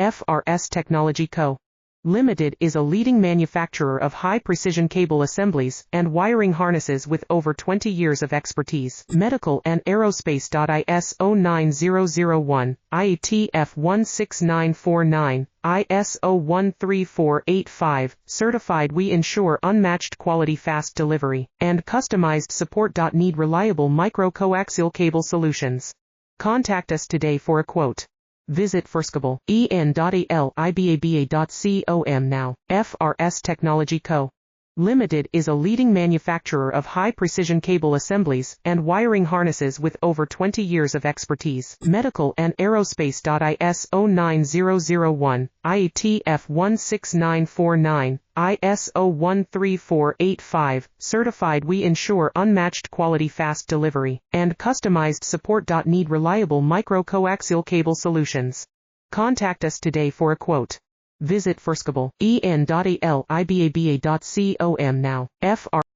FRS Technology Co. Limited is a leading manufacturer of high-precision cable assemblies and wiring harnesses with over 20 years of expertise. Medical and aerospace. ISO 9001, IATF 16949, ISO 13485, certified. We ensure unmatched quality, fast delivery, and customized support. Need reliable micro-coaxial cable solutions. Contact us today for a quote. Visit firskable.en.alibaba.com now. FRS Technology Co. Limited is a leading manufacturer of high-precision cable assemblies and wiring harnesses with over 20 years of expertise. Medical and aerospace. ISO 9001, IATF 16949, ISO 13485, certified. We ensure unmatched quality, fast delivery, and customized support. Need reliable micro-coaxial cable solutions. Contact us today for a quote. Visit firskable.en.alibaba.com now. FR